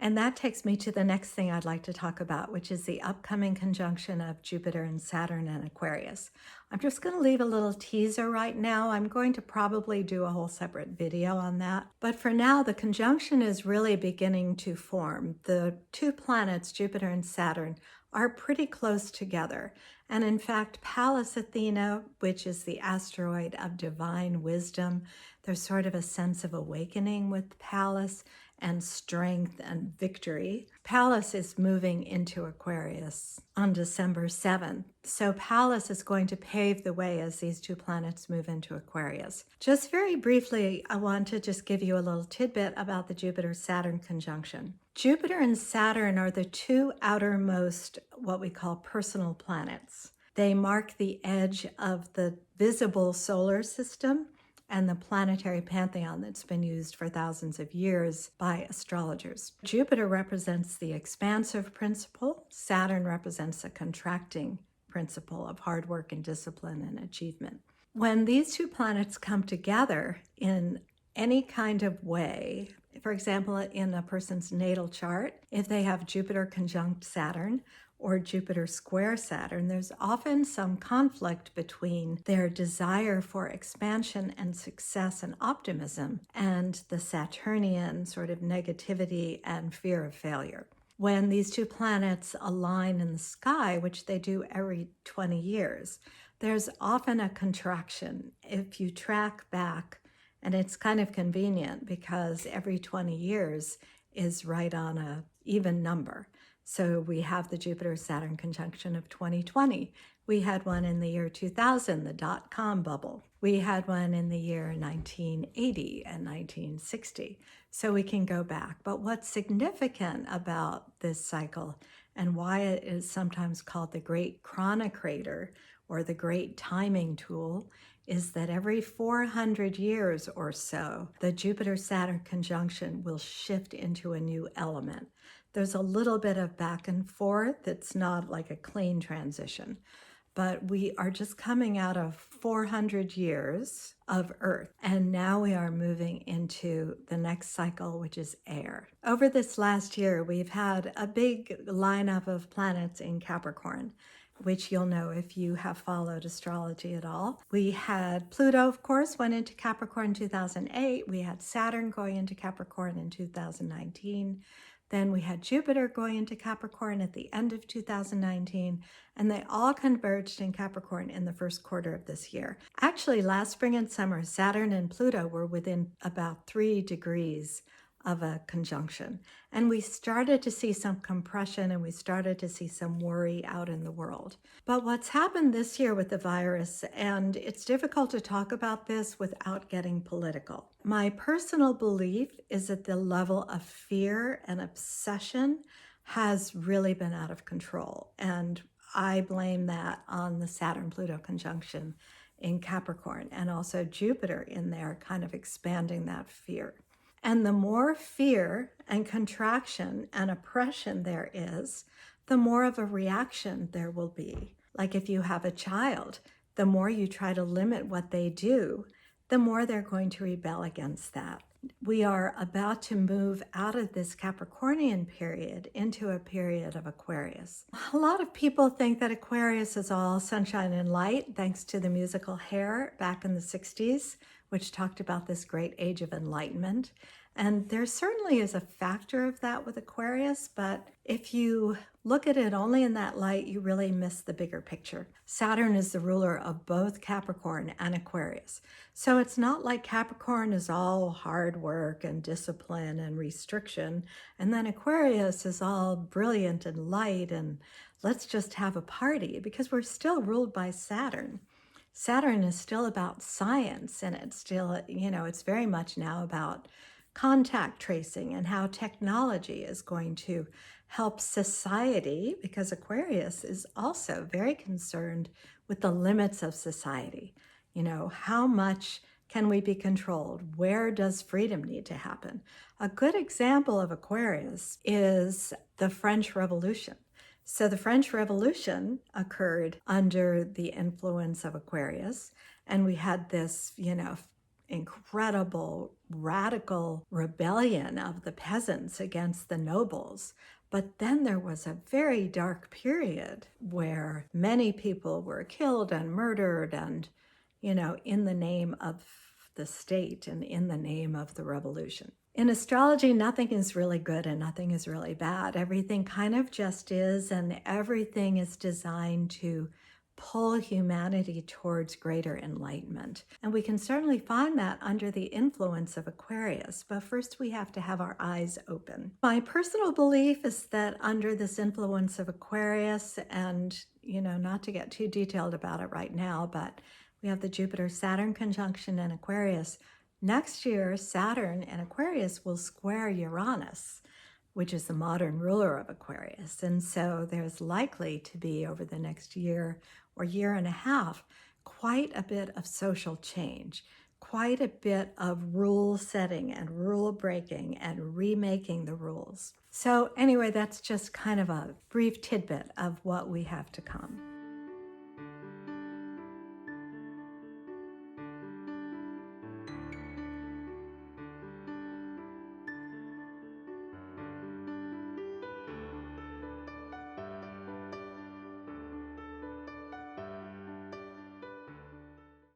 And that takes me to the next thing I'd like to talk about, which is the upcoming conjunction of Jupiter and Saturn and Aquarius. I'm just going to leave a little teaser right now. I'm going to probably do a whole separate video on that. But for now, the conjunction is really beginning to form. The two planets, Jupiter and Saturn, are pretty close together. And in fact, Pallas Athena, which is the asteroid of divine wisdom, there's sort of a sense of awakening with Pallas and strength and victory. Pallas is moving into Aquarius on December 7th. So Pallas is going to pave the way as these two planets move into Aquarius. Just very briefly, I want to just give you a little tidbit about the Jupiter-Saturn conjunction. Jupiter and Saturn are the two outermost, what we call personal planets. They mark the edge of the visible solar system and the planetary pantheon that's been used for thousands of years by astrologers. Jupiter represents the expansive principle. Saturn represents a contracting principle of hard work and discipline and achievement. When these two planets come together in any kind of way, for example, in a person's natal chart, if they have Jupiter conjunct Saturn, or Jupiter square Saturn, there's often some conflict between their desire for expansion and success and optimism and the Saturnian sort of negativity and fear of failure. When these two planets align in the sky, which they do every 20 years, there's often a contraction. If you track back, and it's kind of convenient because every 20 years is right on an even number. So we have the Jupiter-Saturn conjunction of 2020. We had one in the year 2000, the dot-com bubble. We had one in the year 1980 and 1960. So we can go back. But what's significant about this cycle and why it is sometimes called the Great Chronocritor or the Great Timing Tool is that every 400 years or so, the Jupiter-Saturn conjunction will shift into a new element. There's a little bit of back and forth. It's not like a clean transition, but we are just coming out of 400 years of Earth, and now we are moving into the next cycle, which is air. Over this last year, we've had a big lineup of planets in Capricorn, which you'll know if you have followed astrology at all. We had Pluto, of course, went into Capricorn in 2008. We had Saturn going into Capricorn in 2019. Then we had Jupiter going into Capricorn at the end of 2019, and they all converged in Capricorn in the first quarter of this year. Actually, last spring and summer, Saturn and Pluto were within about 3 degrees of a conjunction. And we started to see some compression and we started to see some worry out in the world. But what's happened this year with the virus, and it's difficult to talk about this without getting political. My personal belief is that the level of fear and obsession has really been out of control. And I blame that on the Saturn-Pluto conjunction in Capricorn and also Jupiter in there kind of expanding that fear. And the more fear and contraction and oppression there is, the more of a reaction there will be. Like if you have a child, the more you try to limit what they do, the more they're going to rebel against that. We are about to move out of this Capricornian period into a period of Aquarius. A lot of people think that Aquarius is all sunshine and light, thanks to the musical Hair back in the 60s, which talked about this great age of enlightenment. And there certainly is a factor of that with Aquarius, but if you look at it only in that light, you really miss the bigger picture. Saturn is the ruler of both Capricorn and Aquarius. So it's not like Capricorn is all hard work and discipline and restriction, and then Aquarius is all brilliant and light and let's just have a party, because we're still ruled by Saturn. Saturn is still about science, and it's still, it's very much now about contact tracing and how technology is going to help society, because Aquarius is also very concerned with the limits of society. How much can we be controlled? Where does freedom need to happen? A good example of Aquarius is the French Revolution. So the French Revolution occurred under the influence of Aquarius, and we had this, incredible radical rebellion of the peasants against the nobles. But then there was a very dark period where many people were killed and murdered and, in the name of the state and in the name of the revolution. In astrology, nothing is really good and nothing is really bad. Everything kind of just is, and everything is designed to pull humanity towards greater enlightenment. And we can certainly find that under the influence of Aquarius, but first we have to have our eyes open. My personal belief is that under this influence of Aquarius, and not to get too detailed about it right now, but we have the Jupiter-Saturn conjunction in Aquarius. Next year, Saturn in Aquarius will square Uranus, which is the modern ruler of Aquarius. And so there's likely to be, over the next year or year and a half, quite a bit of social change, quite a bit of rule setting and rule breaking and remaking the rules. So anyway, that's just kind of a brief tidbit of what we have to come.